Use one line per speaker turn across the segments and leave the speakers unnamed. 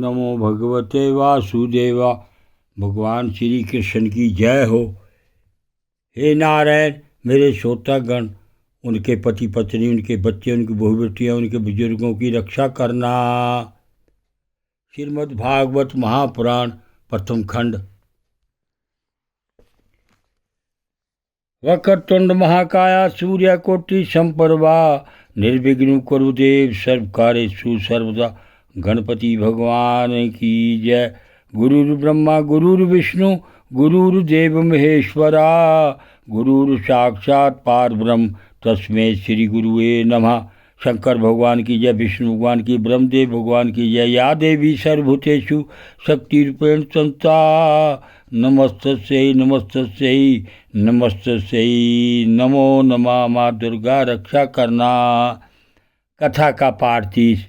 नमो भगवते वासुदेवा। भगवान श्री कृष्ण की जय हो। हे नारायण, मेरे श्रोतागण, उनके पति पत्नी, उनके बच्चे, उनकी बहू बेटियाँ, उनके बुजुर्गों की रक्षा करना। श्रीमद् भागवत महापुराण प्रथम खंड। वक्रतुंड महाकाया सूर्यकोटि संप्रभा निर्विघ्नं कुरु देव सर्वकार्येषु सर्वदा। गणपति भगवान की जय। गुरुर्ब्रह्मा गुरुर्विष्णु गुरुर्देव महेश्वरा। गुरुर् साक्षात् परब्रह्म तस्मै श्री गुरुवे नमः। शंकर भगवान की जय, विष्णु भगवान की, ब्रह्मदेव भगवान की जय। या देवी सर्वभूतेषु शक्तिरूपेण संस्था। नमस्तस्यै नमस्तस्यै नमस्तस्यै नमो नमः। माँ दुर्गा रक्षा करना। कथा का पाठ 30।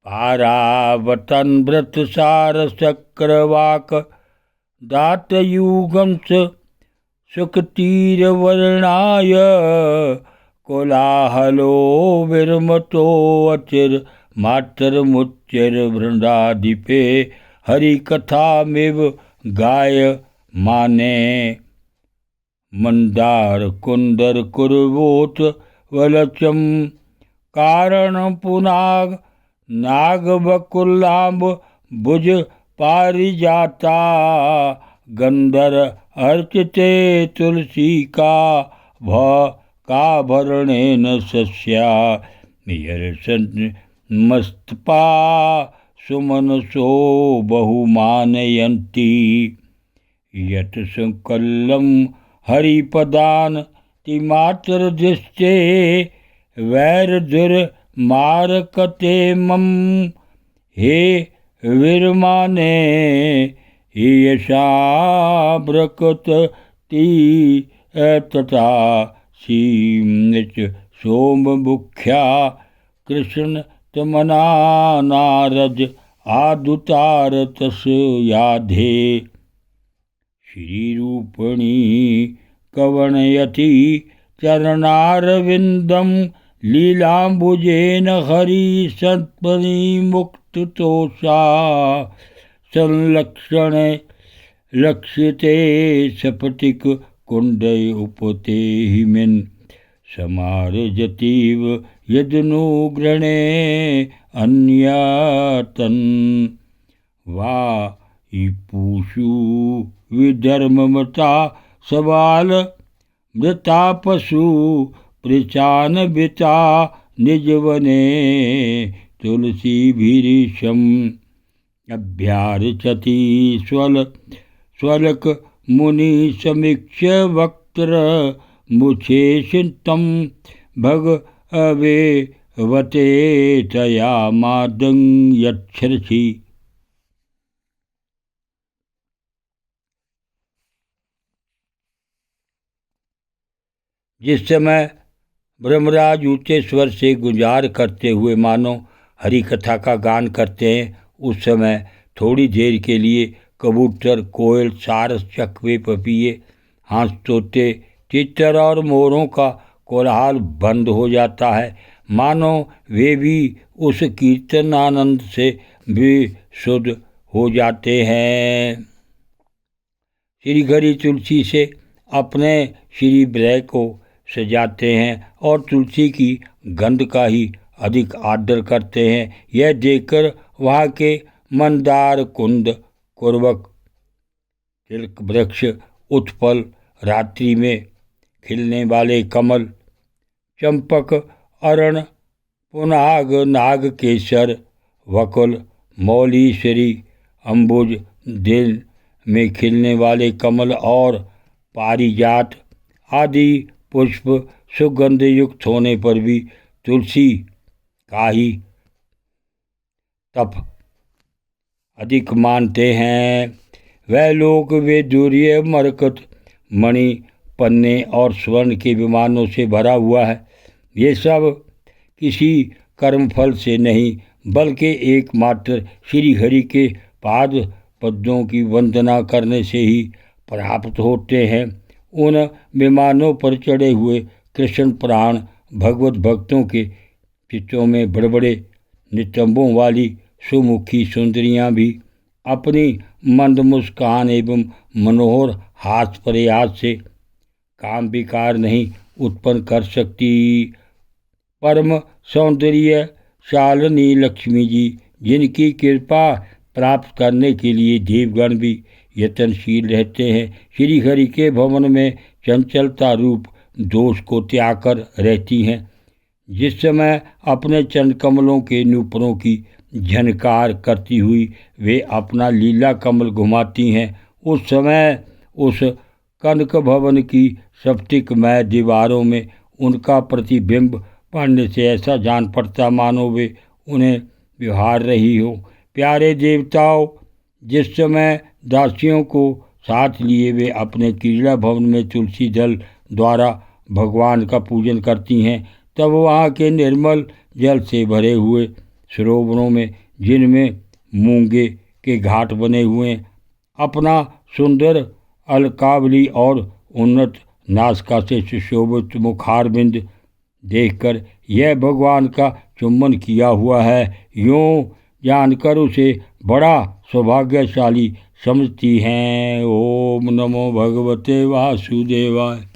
पारावतन व्रत सार चक्रवाक दातयुगं सुखतीर वर्णाय। कोलाहलो विरमतो अचिर मातर मुच्चिर वृंदाधिपे। हरिकथामिव गाय माने मंदार कुंदर कुरवोत वलचम। कारण पुनाग नागबकुलाम्ब भुज पारिजाता। गंधर अर्चिते तुलसी का भरणेन सस्या। मस्तपा सुमनसो बहुमानयन्ति। यत् संकल्लं हरिपदान तिमात्रदृष्टे। वैरदुर्मारकते मम हे विरमाने। यशा ब्रकती तथा सीमच सोममुख्या। कृष्ण तमना नारद आदुतार तस याधे। श्रीरूपिणी कवनयति चरणारविंदम। लीलाम्बुजेन हरि सत्परि मुक्ततोषा। संलक्षण लक्ष्यते सपतिक कुंडय उपते हिमिन। समारजतीव यदनुग्रणे अन्यतन। वा इपूषु विधर्ममता सवाल। मृता पशु पृचानविता निजवने। तुलसी भीरिशम अभ्यार्चति स्वलक मुनि समीक्ष्य वक्त्र मुछेशितं। भगवे वते तया मादं यच्छर्षि। जिस समय ब्रह्मराज ऊंचे स्वर से गुजार करते हुए मानो हरि कथा का गान करते हैं, उस समय थोड़ी देर के लिए कबूतर, कोयल, सारस, चकवे, पपीहे, हंस, तोते, तीतर और मोरों का कोलाहल बंद हो जाता है। मानो वे भी उस कीर्तन आनंद से बेसुध हो जाते हैं। श्री हरि तुलसी से अपने श्री विग्रह को सजाते हैं और तुलसी की गंध का ही अधिक आदर करते हैं। यह देखकर वहाँ के मंदार कुंद, कुरवक, तिलक वृक्ष, उत्पल, रात्रि में खिलने वाले कमल, चंपक, अरण, पुनाग, नागकेसर, वकुल, मौलीश्वरी, अम्बुज, दिल में खिलने वाले कमल और पारिजात आदि पुष्प सुगंध युक्त होने पर भी तुलसी का ही तप अधिक मानते हैं। वह लोग वैदूर्य, मरकत, मणि, पन्ने और स्वर्ण के विमानों से भरा हुआ है। ये सब किसी कर्मफल से नहीं, बल्कि एकमात्र श्री हरि के पाद पद्मों की वंदना करने से ही प्राप्त होते हैं। उन विमानों पर चढ़े हुए कृष्ण प्राण भगवत भक्तों के चित्तों में बड़े बड़े नितंबों वाली सुमुखी सुंदरियां भी अपनी मंद मुस्कान एवं मनोहर हास प्रयास से काम विकार नहीं उत्पन्न कर सकती। परम सौंदर्य शालिनी लक्ष्मी जी, जिनकी कृपा प्राप्त करने के लिए देवगण भी यत्नशील रहते हैं, श्री हरि के भवन में चंचलता रूप दोष को त्याग कर रहती हैं। जिस समय अपने चरण कमलों के नूपुरों की झनकार करती हुई वे अपना लीला कमल घुमाती हैं, उस समय उस कनक भवन की स्फटिकमय दीवारों में उनका प्रतिबिंब पड़ने से ऐसा जान पड़ता मानो वे उन्हें विहार रही हो। प्यारे देवताओं, जिस समय दासियों को साथ लिए वे अपने क्रीड़ा भवन में तुलसी दल द्वारा भगवान का पूजन करती हैं, तब वहाँ के निर्मल जल से भरे हुए सरोवरों में, जिनमें मूंगे के घाट बने हुए हैं, अपना सुंदर अलकावली और उन्नत नासिका से सुशोभित मुखारबिंद देखकर यह भगवान का चुम्बन किया हुआ है, यूँ जानकर उसे बड़ा सौभाग्यशाली समझती हैं। ओम नमो भगवते वासुदेवाय।